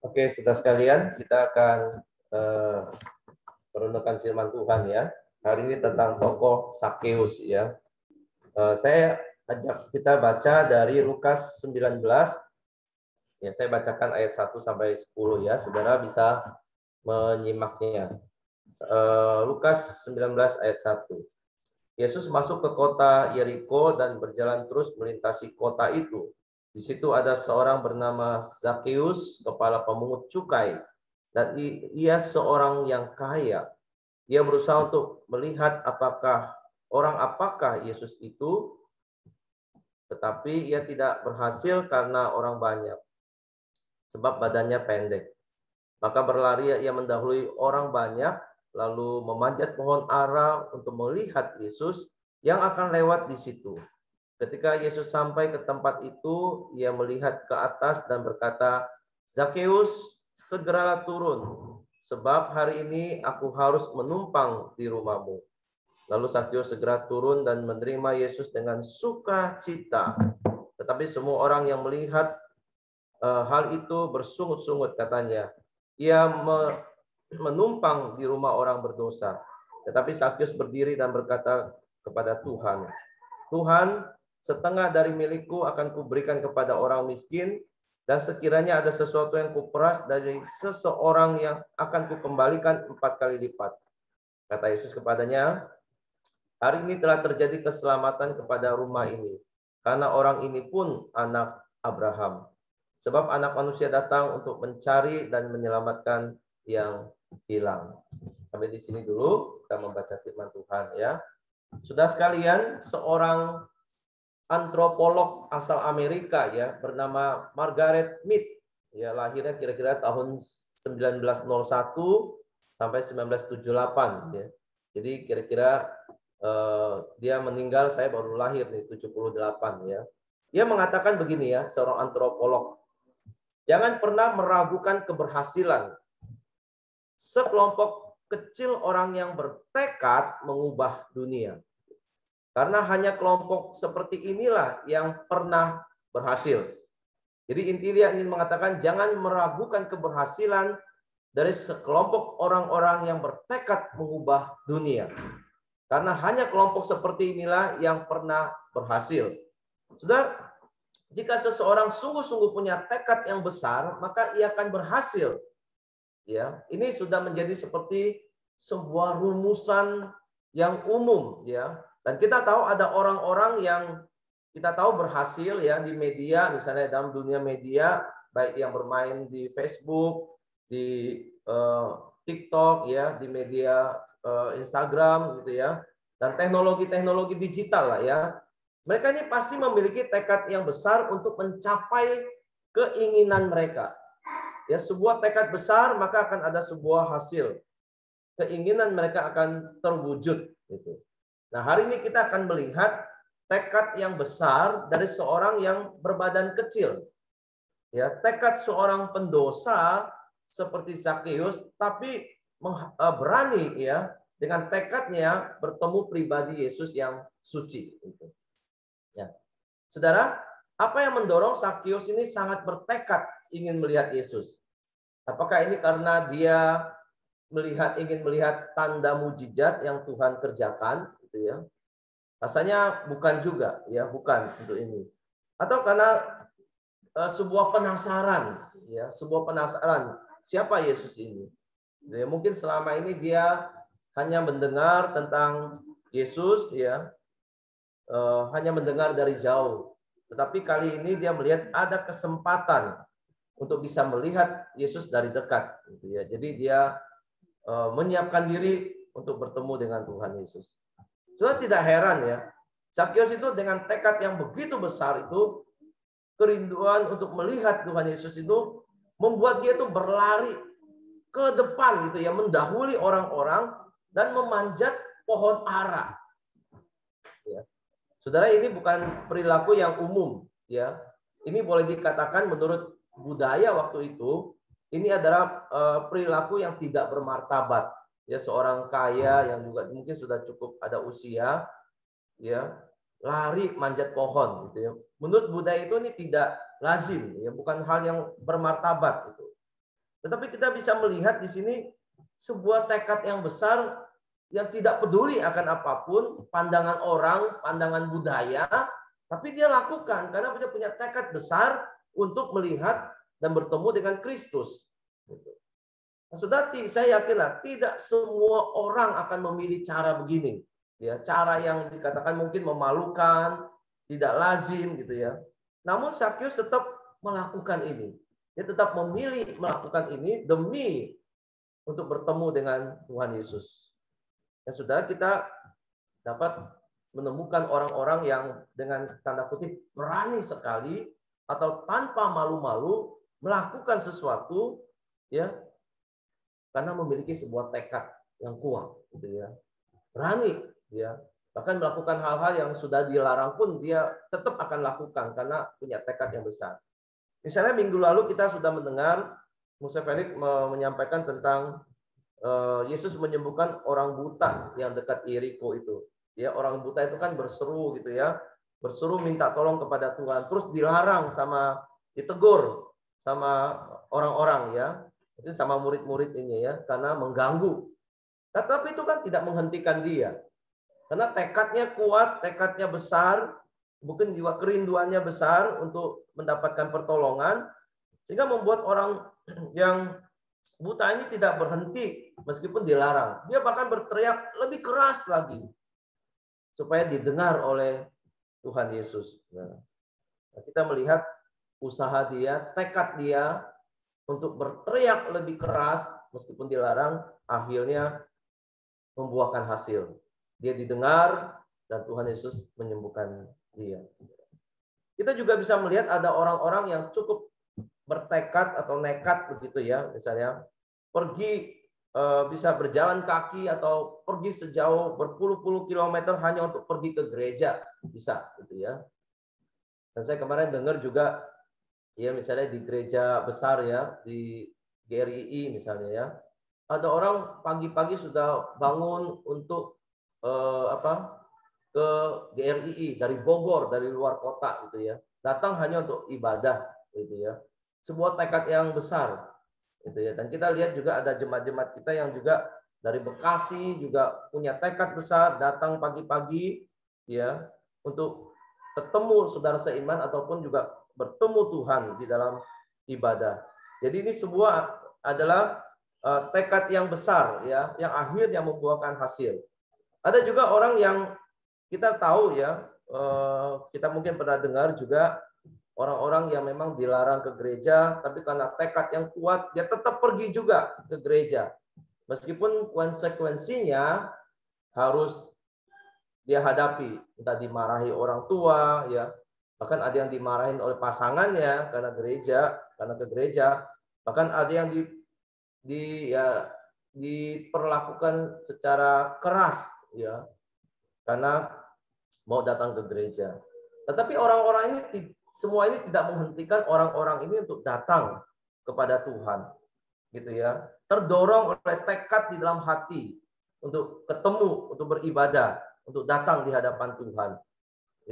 Oke, saudara sekalian, kita akan merenungkan firman Tuhan ya. Hari ini tentang tokoh Sakeus ya. Saya ajak kita baca dari Lukas 19. Ya, saya bacakan ayat 1 sampai 10 ya. Saudara bisa menyimaknya. Lukas 19 ayat 1. Yesus masuk ke kota Yeriko dan berjalan terus melintasi kota itu. Di situ ada seorang bernama Zakeus, kepala pemungut cukai, dan ia seorang yang kaya. Ia berusaha untuk melihat apakah Yesus itu, tetapi ia tidak berhasil karena orang banyak, sebab badannya pendek. Maka berlari ia mendahului orang banyak, lalu memanjat pohon ara untuk melihat Yesus yang akan lewat di situ. Ketika Yesus sampai ke tempat itu, ia melihat ke atas dan berkata, "Zakeus, segeralah turun, sebab hari ini aku harus menumpang di rumahmu." Lalu Zakeus segera turun dan menerima Yesus dengan sukacita. Tetapi semua orang yang melihat hal itu bersungut-sungut, katanya, "Ia menumpang di rumah orang berdosa." Tetapi Zakeus berdiri dan berkata kepada Tuhan, "Tuhan, setengah dari milikku akan kuberikan kepada orang miskin, dan sekiranya ada sesuatu yang kuperas dari seseorang yang akan kukembalikan 4 kali lipat." Kata Yesus kepadanya, "Hari ini telah terjadi keselamatan kepada rumah ini, karena orang ini pun anak Abraham. Sebab anak manusia datang untuk mencari dan menyelamatkan yang hilang." Sampai di sini dulu kita membaca firman Tuhan ya. Sudah sekalian, seorang antropolog asal Amerika ya bernama Margaret Mead, ya lahirnya kira-kira tahun 1901 sampai 1978 ya. Jadi kira-kira dia meninggal, saya baru lahir nih 78 ya. Dia mengatakan begini ya, seorang antropolog, "Jangan pernah meragukan keberhasilan sekelompok kecil orang yang bertekad mengubah dunia. Karena hanya kelompok seperti inilah yang pernah berhasil." Jadi intinya ingin mengatakan jangan meragukan keberhasilan dari sekelompok orang-orang yang bertekad mengubah dunia. Karena hanya kelompok seperti inilah yang pernah berhasil. Sudah, jika seseorang sungguh-sungguh punya tekad yang besar, maka ia akan berhasil. Ya, ini sudah menjadi seperti sebuah rumusan yang umum ya. Dan kita tahu ada orang-orang yang kita tahu berhasil ya di media, misalnya dalam dunia media, baik yang bermain di Facebook, di TikTok ya, di media Instagram gitu ya, dan teknologi-teknologi digital lah ya. Mereka ini pasti memiliki tekad yang besar untuk mencapai keinginan mereka. Ya, sebuah tekad besar maka akan ada sebuah hasil. Keinginan mereka akan terwujud gitu. Nah, hari ini kita akan melihat tekad yang besar dari seorang yang berbadan kecil. Ya, tekad seorang pendosa seperti Zakeus, tapi berani ya dengan tekadnya bertemu pribadi Yesus yang suci. Ya. Saudara, apa yang mendorong Zakeus ini sangat bertekad ingin melihat Yesus? Apakah ini karena dia ingin melihat tanda mujizat yang Tuhan kerjakan, gitu ya? Rasanya bukan juga, ya, bukan untuk ini. Atau karena sebuah penasaran, ya, sebuah penasaran siapa Yesus ini. Ya, mungkin selama ini dia hanya mendengar tentang Yesus, ya, hanya mendengar dari jauh. Tetapi kali ini dia melihat ada kesempatan untuk bisa melihat Yesus dari dekat, gitu ya. Jadi dia menyiapkan diri untuk bertemu dengan Tuhan Yesus. Sudah tidak heran ya, Zakeus itu dengan tekad yang begitu besar itu, kerinduan untuk melihat Tuhan Yesus itu membuat dia itu berlari ke depan gitu ya, mendahului orang-orang dan memanjat pohon ara. Ya. Saudara, ini bukan perilaku yang umum ya. Ini boleh dikatakan menurut budaya waktu itu, ini adalah perilaku yang tidak bermartabat. Ya, seorang kaya yang juga mungkin sudah cukup ada usia, ya, lari manjat pohon gitu ya. Menurut budaya itu ini tidak lazim, ya, bukan hal yang bermartabat gitu. Tetapi kita bisa melihat di sini sebuah tekad yang besar yang tidak peduli akan apapun, pandangan orang, pandangan budaya, tapi dia lakukan karena dia punya tekad besar untuk melihat dan bertemu dengan Kristus. Nah, saudara, saya yakinlah tidak semua orang akan memilih cara begini, ya, cara yang dikatakan mungkin memalukan, tidak lazim, gitu ya. Namun Sakyus tetap melakukan ini. Dia tetap memilih melakukan ini demi untuk bertemu dengan Tuhan Yesus. Dan saudara, kita dapat menemukan orang-orang yang dengan tanda kutip berani sekali atau tanpa malu-malu melakukan sesuatu, ya, karena memiliki sebuah tekad yang kuat, gitu ya. Berani, ya. Bahkan melakukan hal-hal yang sudah dilarang pun dia tetap akan lakukan karena punya tekad yang besar. Misalnya minggu lalu kita sudah mendengar Musa Felix menyampaikan tentang Yesus menyembuhkan orang buta yang dekat Yeriko itu. Ya, orang buta itu kan berseru gitu ya. Berseru minta tolong kepada Tuhan. Terus dilarang ditegur sama orang-orang ya. Itu sama murid-murid ini ya, karena mengganggu. Tetapi itu kan tidak menghentikan dia. Karena tekadnya kuat, tekadnya besar, mungkin juga kerinduannya besar untuk mendapatkan pertolongan, sehingga membuat orang yang buta ini tidak berhenti meskipun dilarang. Dia bahkan berteriak lebih keras lagi supaya didengar oleh Tuhan Yesus. Nah, kita melihat usaha dia, tekad dia untuk berteriak lebih keras meskipun dilarang, akhirnya membuahkan hasil. Dia didengar dan Tuhan Yesus menyembuhkan dia. Kita juga bisa melihat ada orang-orang yang cukup bertekad atau nekat begitu ya, misalnya pergi bisa berjalan kaki atau pergi sejauh berpuluh-puluh kilometer hanya untuk pergi ke gereja, bisa gitu ya. Dan saya kemarin dengar juga ya, misalnya di gereja besar ya, di GRII misalnya ya, ada orang pagi-pagi sudah bangun untuk ke GRII dari Bogor, dari luar kota gitu ya, datang hanya untuk ibadah gitu ya. Sebuah tekad yang besar gitu ya. Dan kita lihat juga ada jemaat-jemaat kita yang juga dari Bekasi juga punya tekad besar, datang pagi-pagi ya untuk ketemu saudara seiman ataupun juga bertemu Tuhan di dalam ibadah. Jadi ini sebuah adalah tekad yang besar ya, yang akhirnya membuahkan hasil. Ada juga orang yang kita tahu ya, kita mungkin pernah dengar juga orang-orang yang memang dilarang ke gereja, tapi karena tekad yang kuat, dia tetap pergi juga ke gereja. Meskipun konsekuensinya harus dia hadapi, entah dimarahi orang tua, ya, bahkan ada yang dimarahin oleh pasangannya karena ke gereja, bahkan ada yang diperlakukan secara keras, ya, karena mau datang ke gereja. Tetapi orang-orang ini, semua ini tidak menghentikan orang-orang ini untuk datang kepada Tuhan, gitu ya. Terdorong oleh tekad di dalam hati untuk ketemu, untuk beribadah, untuk datang di hadapan Tuhan,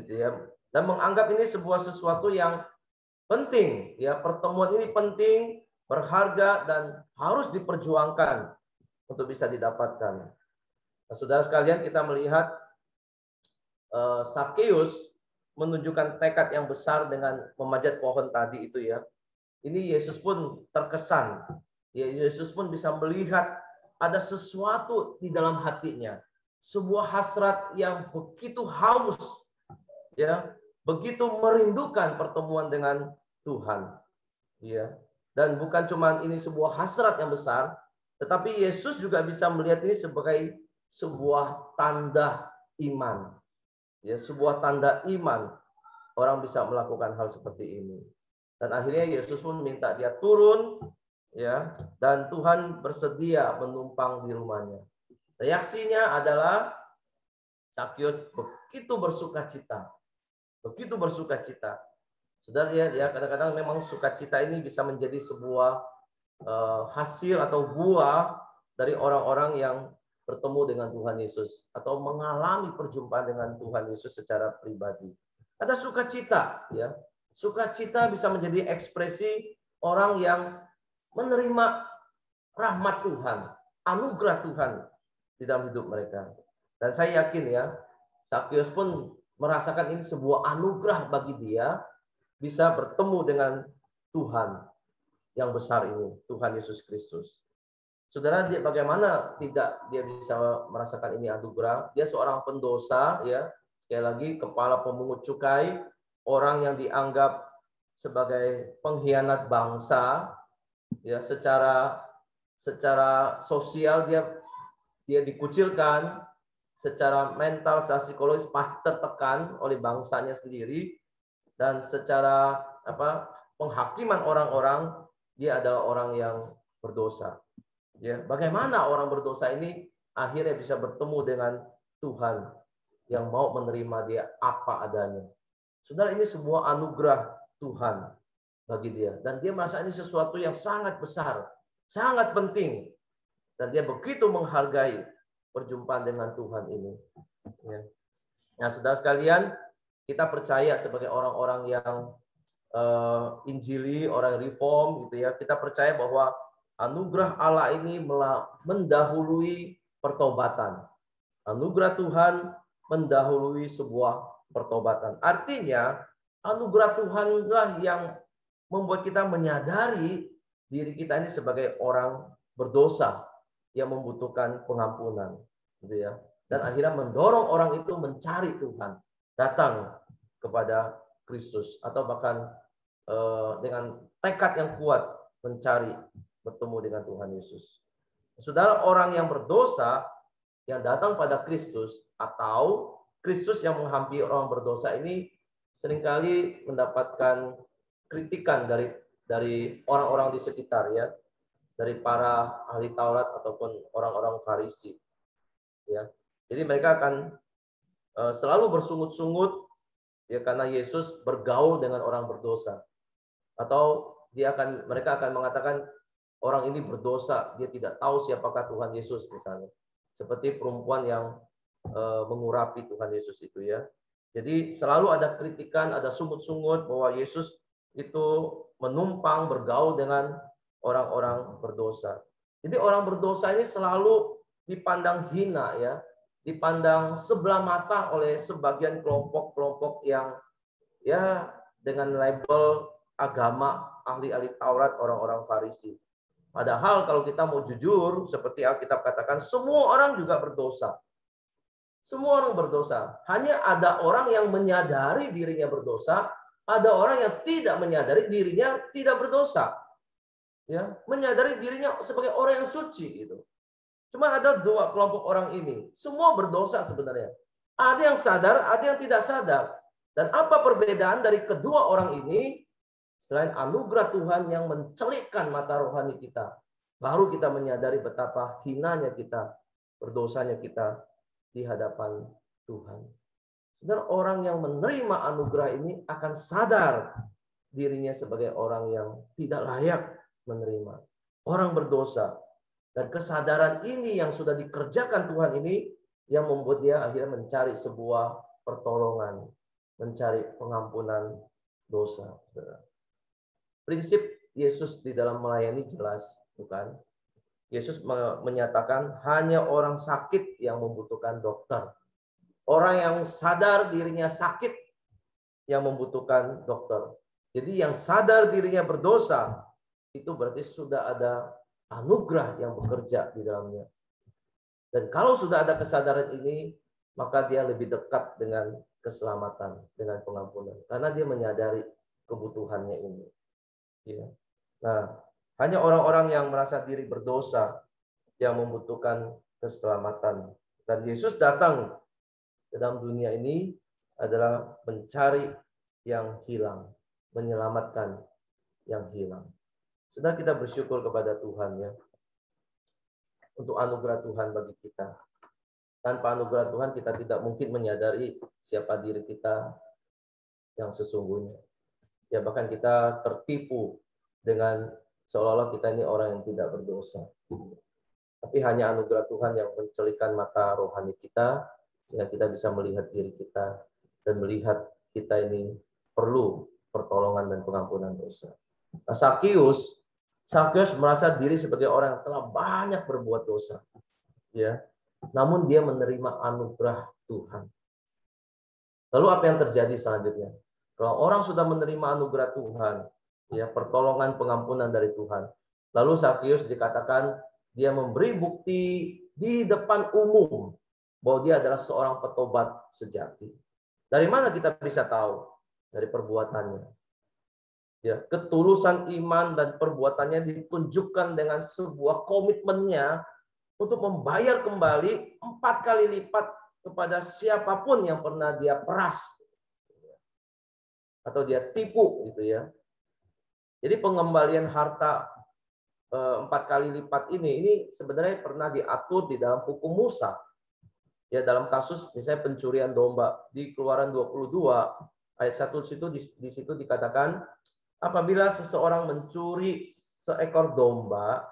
gitu ya. Dan menganggap ini sebuah sesuatu yang penting, ya. Pertemuan ini penting, berharga dan harus diperjuangkan untuk bisa didapatkan. Nah, saudara sekalian, kita melihat Sakeus menunjukkan tekad yang besar dengan memanjat pohon tadi itu ya. Ini Yesus pun terkesan. Ya, Yesus pun bisa melihat ada sesuatu di dalam hatinya. Sebuah hasrat yang begitu haus, ya, begitu merindukan pertemuan dengan Tuhan. Ya. Dan bukan cuma ini sebuah hasrat yang besar, tetapi Yesus juga bisa melihat ini sebagai sebuah tanda iman. Ya, sebuah tanda iman orang bisa melakukan hal seperti ini. Dan akhirnya Yesus pun minta dia turun, ya, dan Tuhan bersedia menumpang di rumahnya. Reaksinya adalah Sakyus begitu bersukacita. Begitu bersukacita. Saudara lihat ya, kadang-kadang memang sukacita ini bisa menjadi sebuah hasil atau buah dari orang-orang yang bertemu dengan Tuhan Yesus atau mengalami perjumpaan dengan Tuhan Yesus secara pribadi. Ada sukacita, ya. Sukacita bisa menjadi ekspresi orang yang menerima rahmat Tuhan, anugerah Tuhan di dalam hidup mereka. Dan saya yakin ya, Sakius pun merasakan ini sebuah anugerah bagi dia bisa bertemu dengan Tuhan yang besar ini, Tuhan Yesus Kristus. Saudara, dia bagaimana tidak dia bisa merasakan ini anugerah? Dia seorang pendosa, ya. Sekali lagi, kepala pemungut cukai, orang yang dianggap sebagai pengkhianat bangsa, ya. Secara sosial dia dikucilkan, secara mental, secara psikologis pasti tertekan oleh bangsanya sendiri, dan secara penghakiman orang-orang, dia adalah orang yang berdosa. Ya, bagaimana orang berdosa ini akhirnya bisa bertemu dengan Tuhan yang mau menerima dia apa adanya. Saudara, ini sebuah anugerah Tuhan bagi dia. Dan dia merasa ini sesuatu yang sangat besar, sangat penting. Dan dia begitu menghargai perjumpaan dengan Tuhan ini. Ya. Nah, saudara sekalian, kita percaya sebagai orang-orang yang Injili, orang reform, gitu ya. Kita percaya bahwa anugerah Allah ini mendahului pertobatan. Anugerah Tuhan mendahului sebuah pertobatan. Artinya, anugerah Tuhanlah yang membuat kita menyadari diri kita ini sebagai orang berdosa yang membutuhkan pengampunan, gitu ya. Dan akhirnya mendorong orang itu mencari Tuhan, datang kepada Kristus, atau bahkan dengan tekad yang kuat mencari bertemu dengan Tuhan Yesus. Saudara, orang yang berdosa yang datang pada Kristus atau Kristus yang menghampiri orang berdosa ini seringkali mendapatkan kritikan dari orang-orang di sekitar, ya, dari para ahli Taurat ataupun orang-orang Farisi, ya. Jadi mereka akan selalu bersungut-sungut, ya, karena Yesus bergaul dengan orang berdosa, atau mereka akan mengatakan orang ini berdosa, dia tidak tahu siapakah Tuhan Yesus, misalnya. Seperti perempuan yang mengurapi Tuhan Yesus itu, ya. Jadi selalu ada kritikan, ada sungut-sungut bahwa Yesus itu menumpang bergaul dengan orang-orang berdosa. Jadi orang berdosa ini selalu dipandang hina, ya, dipandang sebelah mata oleh sebagian kelompok-kelompok yang, ya, dengan label agama, ahli-ahli Taurat, orang-orang Farisi. Padahal kalau kita mau jujur, seperti Alkitab katakan, semua orang juga berdosa. Semua orang berdosa. Hanya ada orang yang menyadari dirinya berdosa, ada orang yang tidak menyadari dirinya tidak berdosa. Ya, menyadari dirinya sebagai orang yang suci, gitu. Cuma ada dua kelompok orang ini. Semua berdosa sebenarnya. Ada yang sadar, ada yang tidak sadar. Dan apa perbedaan dari kedua orang ini? Selain anugerah Tuhan yang mencelikkan mata rohani kita, baru kita menyadari betapa hinanya kita, berdosanya kita di hadapan Tuhan. Dan orang yang menerima anugerah ini akan sadar dirinya sebagai orang yang tidak layak menerima. Orang berdosa. Dan kesadaran ini yang sudah dikerjakan Tuhan ini yang membuat dia akhirnya mencari sebuah pertolongan, mencari pengampunan dosa. Prinsip Yesus di dalam melayani jelas, bukan? Yesus menyatakan hanya orang sakit yang membutuhkan dokter. Orang yang sadar dirinya sakit yang membutuhkan dokter. Jadi yang sadar dirinya berdosa, itu berarti sudah ada anugerah yang bekerja di dalamnya. Dan kalau sudah ada kesadaran ini, maka dia lebih dekat dengan keselamatan, dengan pengampunan. Karena dia menyadari kebutuhannya ini. Ya. Nah, hanya orang-orang yang merasa diri berdosa yang membutuhkan keselamatan. Dan Yesus datang ke dalam dunia ini adalah mencari yang hilang, menyelamatkan yang hilang. Sudah kita bersyukur kepada Tuhan, ya, untuk anugerah Tuhan bagi kita. Tanpa anugerah Tuhan kita tidak mungkin menyadari siapa diri kita yang sesungguhnya. Ya, bahkan kita tertipu dengan seolah-olah kita ini orang yang tidak berdosa. Tapi hanya anugerah Tuhan yang mencelikkan mata rohani kita, sehingga kita bisa melihat diri kita dan melihat kita ini perlu pertolongan dan pengampunan dosa. Nah, Sakius Sakyus merasa diri sebagai orang yang telah banyak berbuat dosa, ya. Namun dia menerima anugerah Tuhan. Lalu apa yang terjadi selanjutnya? Kalau orang sudah menerima anugerah Tuhan, ya, pertolongan pengampunan dari Tuhan, lalu Sakyus dikatakan dia memberi bukti di depan umum bahwa dia adalah seorang petobat sejati. Dari mana kita bisa tahu? Dari perbuatannya. Ya, ketulusan iman dan perbuatannya ditunjukkan dengan sebuah komitmennya untuk membayar kembali 4 kali lipat kepada siapapun yang pernah dia peras atau dia tipu, gitu ya. Jadi pengembalian harta 4 kali lipat ini sebenarnya pernah diatur di dalam hukum Musa. Ya, dalam kasus misalnya pencurian domba di Keluaran 22 ayat 1 di situ dikatakan, apabila seseorang mencuri seekor domba,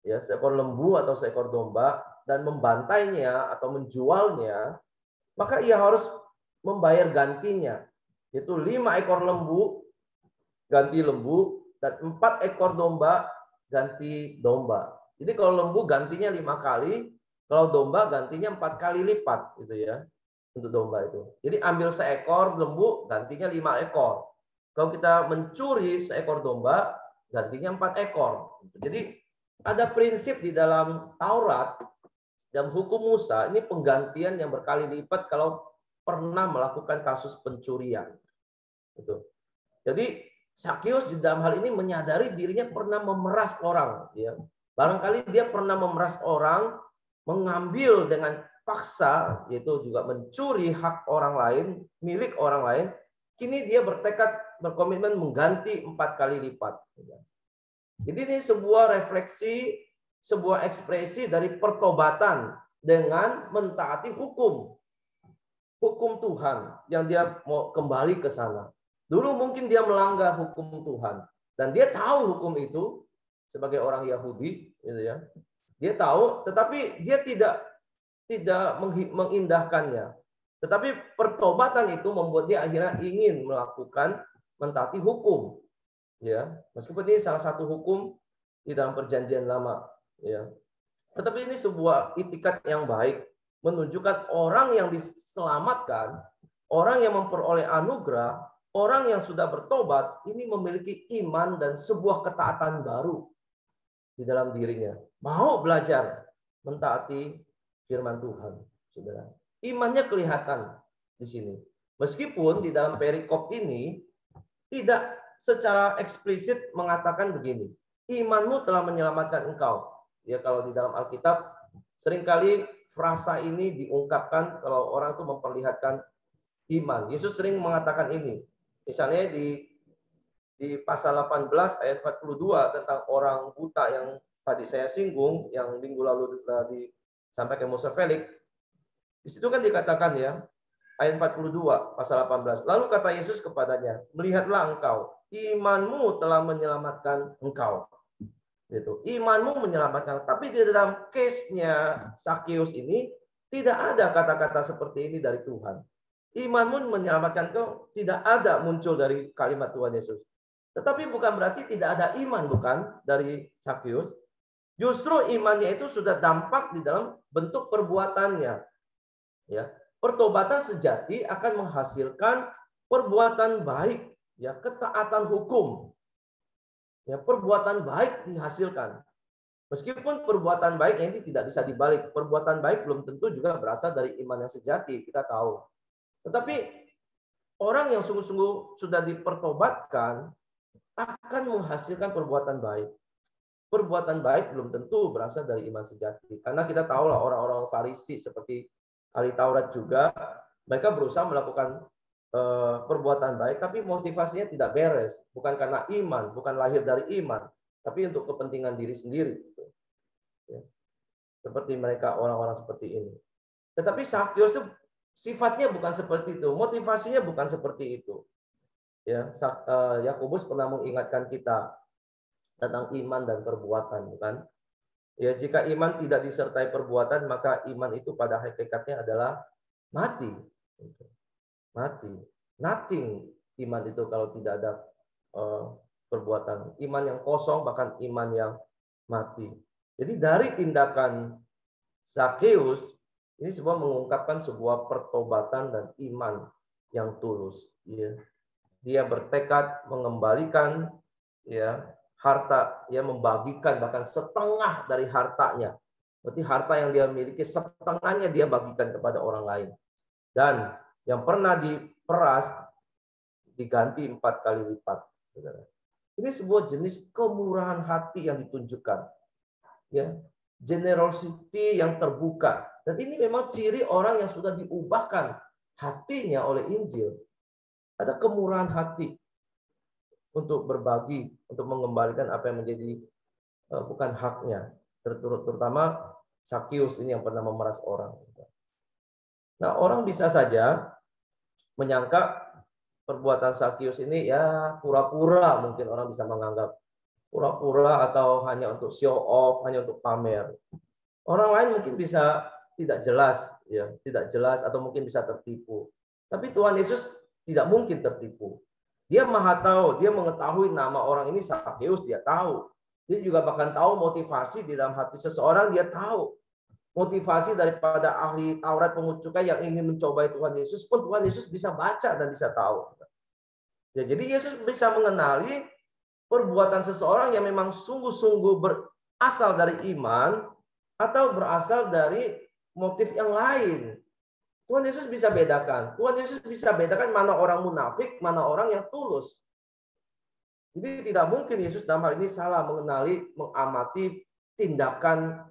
ya, seekor lembu atau seekor domba, dan membantainya atau menjualnya, maka ia harus membayar gantinya, yaitu 5 ekor lembu ganti lembu dan 4 ekor domba ganti domba. Jadi kalau lembu gantinya 5 kali, kalau domba gantinya 4 kali lipat, gitu ya, untuk domba itu. Jadi ambil seekor lembu gantinya 5 ekor. Kalau kita mencuri seekor domba, gantinya 4 ekor. Jadi ada prinsip di dalam Taurat dan hukum Musa, ini penggantian yang berkali lipat kalau pernah melakukan kasus pencurian. Gitu. Jadi Sakyus di dalam hal ini menyadari dirinya pernah memeras orang. Ya. Barangkali dia pernah memeras orang, mengambil dengan paksa, yaitu juga mencuri hak orang lain, milik orang lain. Kini dia berkomitmen mengganti 4 kali lipat. Jadi ini sebuah refleksi, sebuah ekspresi dari pertobatan dengan mentaati hukum Tuhan yang dia mau kembali ke sana. Dulu mungkin dia melanggar hukum Tuhan dan dia tahu hukum itu sebagai orang Yahudi, gitu ya. Dia tahu, tetapi dia tidak mengindahkannya. Tetapi pertobatan itu membuat dia akhirnya ingin melakukan mentaati hukum, ya. Meskipun ini salah satu hukum di dalam Perjanjian Lama, ya. Tetapi ini sebuah itikat yang baik, menunjukkan orang yang diselamatkan, orang yang memperoleh anugerah, orang yang sudah bertobat, ini memiliki iman dan sebuah ketaatan baru di dalam dirinya. Mau belajar mentaati firman Tuhan, saudara. Imannya kelihatan di sini. Meskipun di dalam perikop ini tidak secara eksplisit mengatakan begini, imanmu telah menyelamatkan engkau. Ya, kalau di dalam Alkitab seringkali frasa ini diungkapkan kalau orang itu memperlihatkan iman. Yesus sering mengatakan ini. Misalnya di pasal 18 ayat 42 tentang orang buta yang tadi saya singgung, yang minggu lalu sudah disampaikan Musa Felix. Di situ kan dikatakan, ya, ayat 42 pasal 18. Lalu kata Yesus kepadanya, melihatlah engkau, imanmu telah menyelamatkan engkau. Gitu. Imanmu menyelamatkan. Tapi di dalam case-nya Sakyus ini tidak ada kata-kata seperti ini dari Tuhan. Imanmu menyelamatkan engkau, tidak ada muncul dari kalimat Tuhan Yesus. Tetapi bukan berarti tidak ada iman, bukan, dari Sakyus. Justru imannya itu sudah dampak di dalam bentuk perbuatannya. Ya, pertobatan sejati akan menghasilkan perbuatan baik, ya, ketaatan hukum. Ya, perbuatan baik dihasilkan. Meskipun perbuatan baik ini tidak bisa dibalik. Perbuatan baik belum tentu juga berasal dari iman yang sejati, kita tahu. Tetapi orang yang sungguh-sungguh sudah dipertobatkan akan menghasilkan perbuatan baik. Perbuatan baik belum tentu berasal dari iman sejati. Karena kita tahu lah orang-orang Farisi seperti ahli Taurat juga, mereka berusaha melakukan perbuatan baik, tapi motivasinya tidak beres. Bukan karena iman, bukan lahir dari iman, tapi untuk kepentingan diri sendiri. Ya. Seperti mereka, orang-orang seperti ini. Tetapi Sakyus itu sifatnya bukan seperti itu, motivasinya bukan seperti itu. Ya, Yakobus pernah mengingatkan kita tentang iman dan perbuatan, bukan? Ya, jika iman tidak disertai perbuatan, maka iman itu pada hakikatnya adalah mati. Mati. Nothing iman itu kalau tidak ada perbuatan. Iman yang kosong, bahkan iman yang mati. Jadi dari tindakan Zakheus, ini semua mengungkapkan sebuah pertobatan dan iman yang tulus. Dia bertekad mengembalikan harta, membagikan bahkan setengah dari hartanya. Berarti harta yang dia miliki setengahnya dia bagikan kepada orang lain. Dan yang pernah diperas diganti 4 kali lipat. Ini sebuah jenis kemurahan hati yang ditunjukkan. Generosity yang terbuka. Dan ini memang ciri orang yang sudah diubahkan hatinya oleh Injil. Ada kemurahan hati untuk berbagi, untuk mengembalikan apa yang menjadi bukan haknya. Terutama Zakheus ini yang pernah memeras orang. Nah, orang bisa saja menyangka perbuatan Zakheus ini pura-pura, mungkin orang bisa menganggap pura-pura atau hanya untuk show off, hanya untuk pamer. Orang lain mungkin bisa tidak jelas atau mungkin bisa tertipu. Tapi Tuhan Yesus tidak mungkin tertipu. Dia Maha tahu, dia mengetahui nama orang ini Zakheus, dia tahu. Dia juga bahkan tahu motivasi di dalam hati seseorang, dia tahu. Motivasi daripada ahli Taurat pungut cukai yang ingin mencobai Tuhan Yesus pun Tuhan Yesus bisa baca dan bisa tahu. Jadi Yesus bisa mengenali perbuatan seseorang yang memang sungguh-sungguh berasal dari iman atau berasal dari motif yang lain. Tuhan Yesus bisa bedakan. Tuhan Yesus bisa bedakan mana orang munafik, mana orang yang tulus. Jadi tidak mungkin Yesus dalam hal ini salah mengenali, mengamati tindakan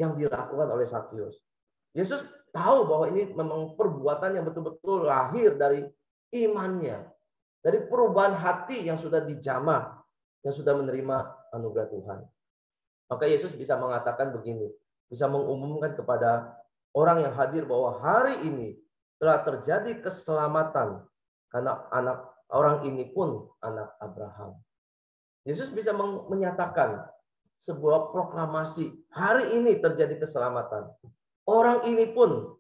yang dilakukan oleh Zakheus. Yesus tahu bahwa ini memang perbuatan yang betul-betul lahir dari imannya. Dari perubahan hati yang sudah dijamah, yang sudah menerima anugerah Tuhan. Maka Yesus bisa mengatakan begini, bisa mengumumkan kepada orang yang hadir bahwa hari ini telah terjadi keselamatan karena orang ini pun anak Abraham. Yesus bisa menyatakan sebuah proklamasi, hari ini terjadi keselamatan. Orang ini pun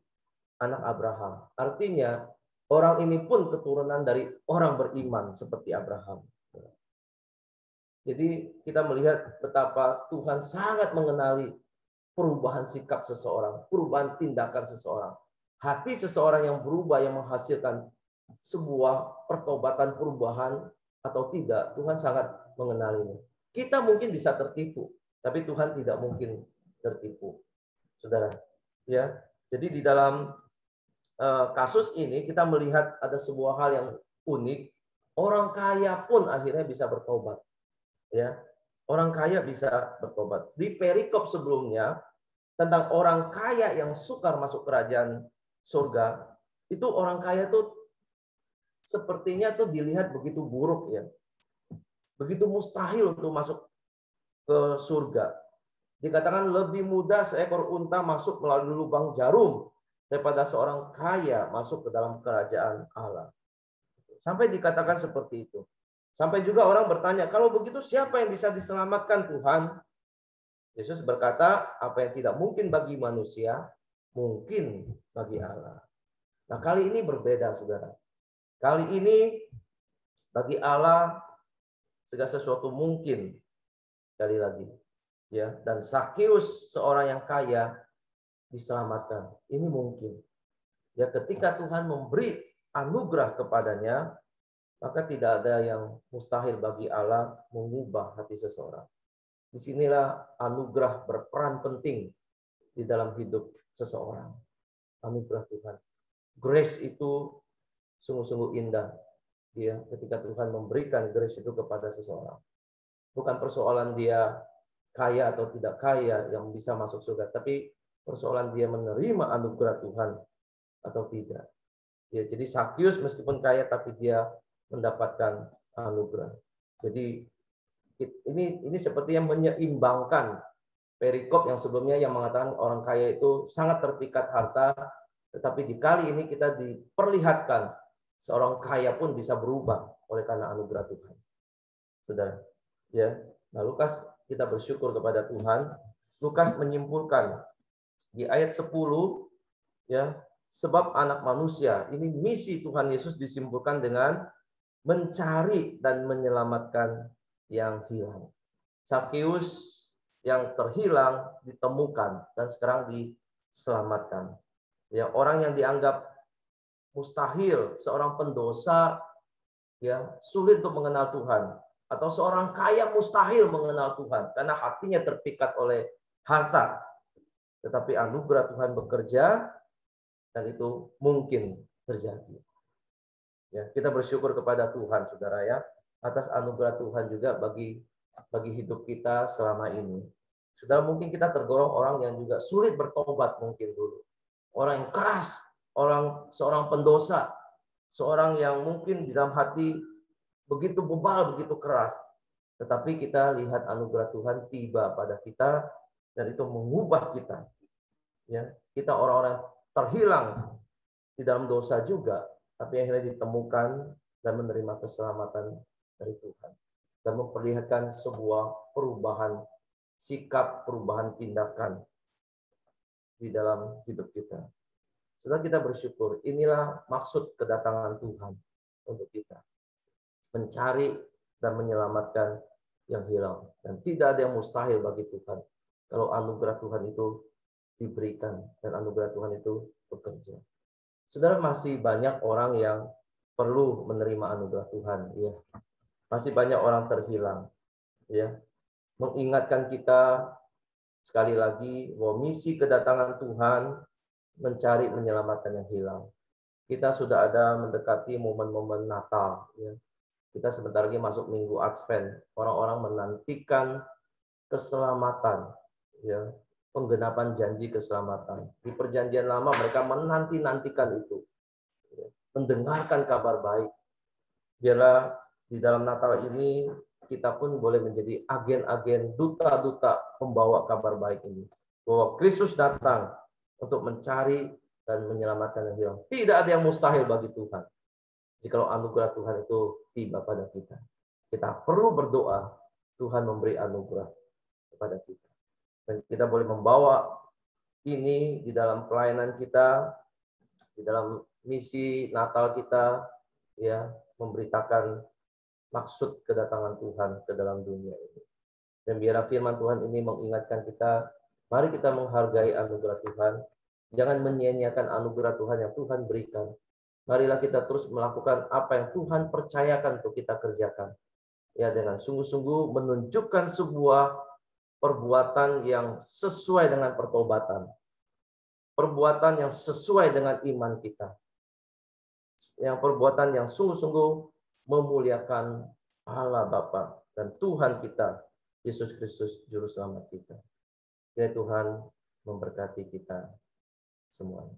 anak Abraham. Artinya orang ini pun keturunan dari orang beriman seperti Abraham. Jadi kita melihat betapa Tuhan sangat mengenali perubahan sikap seseorang, perubahan tindakan seseorang. Hati seseorang yang berubah, yang menghasilkan sebuah pertobatan, perubahan atau tidak, Tuhan sangat mengenalinya. Kita mungkin bisa tertipu, tapi Tuhan tidak mungkin tertipu. Saudara, Jadi di dalam kasus ini kita melihat ada sebuah hal yang unik. Orang kaya pun akhirnya bisa bertobat. Orang kaya bisa bertobat. Di perikop sebelumnya tentang orang kaya yang sukar masuk kerajaan surga, itu orang kaya itu sepertinya tuh dilihat begitu buruk begitu mustahil untuk masuk ke surga. Dikatakan lebih mudah seekor unta masuk melalui lubang jarum daripada seorang kaya masuk ke dalam kerajaan Allah. Sampai dikatakan seperti itu. Sampai juga orang bertanya, kalau begitu siapa yang bisa diselamatkan Tuhan? Yesus berkata, apa yang tidak mungkin bagi manusia, mungkin bagi Allah. Nah, kali ini berbeda, saudara. Kali ini bagi Allah segala sesuatu mungkin. Sekali lagi. Dan Zakheus seorang yang kaya diselamatkan. Ini mungkin. Ketika Tuhan memberi anugerah kepadanya, maka tidak ada yang mustahil bagi Allah mengubah hati seseorang. Disinilah anugerah berperan penting di dalam hidup seseorang. Anugerah Tuhan. Grace itu sungguh-sungguh indah. Ketika Tuhan memberikan grace itu kepada seseorang. Bukan persoalan dia kaya atau tidak kaya yang bisa masuk surga, tapi persoalan dia menerima anugerah Tuhan atau tidak. Jadi Zakheus meskipun kaya tapi dia mendapatkan anugerah. Jadi ini seperti yang menyeimbangkan perikop yang sebelumnya yang mengatakan orang kaya itu sangat terpikat harta, tetapi di kali ini kita diperlihatkan seorang kaya pun bisa berubah oleh karena anugerah Tuhan. Saudara, Nah, Lukas, kita bersyukur kepada Tuhan. Lukas menyimpulkan di ayat 10, sebab anak manusia, ini misi Tuhan Yesus disimpulkan dengan mencari dan menyelamatkan yang hilang. Zakheus yang terhilang ditemukan dan sekarang diselamatkan. Ya, orang yang dianggap mustahil, seorang pendosa ya sulit untuk mengenal Tuhan, atau seorang kaya mustahil mengenal Tuhan karena hatinya terpikat oleh harta. Tetapi anugerah Tuhan bekerja dan itu mungkin terjadi. Ya, kita bersyukur kepada Tuhan, saudara ya, atas anugerah Tuhan juga bagi hidup kita selama ini. Saudara, mungkin kita tergolong orang yang juga sulit bertobat mungkin dulu. Orang yang keras, seorang pendosa, seorang yang mungkin di dalam hati begitu bebal, begitu keras. Tetapi kita lihat anugerah Tuhan tiba pada kita dan itu mengubah kita. Ya, kita orang-orang terhilang di dalam dosa juga, tapi akhirnya ditemukan dan menerima keselamatan dari Tuhan dan memperlihatkan sebuah perubahan sikap, perubahan tindakan di dalam hidup kita. Setelah kita bersyukur, inilah maksud kedatangan Tuhan untuk kita. Mencari dan menyelamatkan yang hilang. Dan tidak ada yang mustahil bagi Tuhan. Kalau anugerah Tuhan itu diberikan dan anugerah Tuhan itu bekerja. Saudara, masih banyak orang yang perlu menerima anugerah Tuhan. Ya. Masih banyak orang terhilang. Ya. Mengingatkan kita sekali lagi bahwa misi kedatangan Tuhan mencari menyelamatkan yang hilang. Kita sudah ada mendekati momen-momen Natal. Ya. Kita sebentar lagi masuk Minggu Advent. Orang-orang menantikan keselamatan. Ya. Penggenapan janji keselamatan. Di perjanjian lama mereka menanti-nantikan itu. Mendengarkan kabar baik. Biarlah di dalam Natal ini kita pun boleh menjadi agen-agen, duta-duta pembawa kabar baik ini. Bahwa Kristus datang untuk mencari dan menyelamatkan yang hilang. Tidak ada yang mustahil bagi Tuhan. Jikalau anugerah Tuhan itu tiba pada kita. Kita perlu berdoa, Tuhan memberi anugerah kepada kita. Dan kita boleh membawa ini di dalam pelayanan kita, di dalam misi Natal kita, ya, memberitakan maksud kedatangan Tuhan ke dalam dunia ini. Dan biarlah firman Tuhan ini mengingatkan kita, mari kita menghargai anugerah Tuhan. Jangan menyia-nyiakan anugerah Tuhan yang Tuhan berikan. Marilah kita terus melakukan apa yang Tuhan percayakan untuk kita kerjakan. Ya, dengan sungguh-sungguh menunjukkan sebuah perbuatan yang sesuai dengan pertobatan. Perbuatan yang sesuai dengan iman kita. Yang perbuatan yang sungguh-sungguh memuliakan Allah Bapa dan Tuhan kita, Yesus Kristus Juru Selamat kita. Ya, Tuhan memberkati kita semuanya.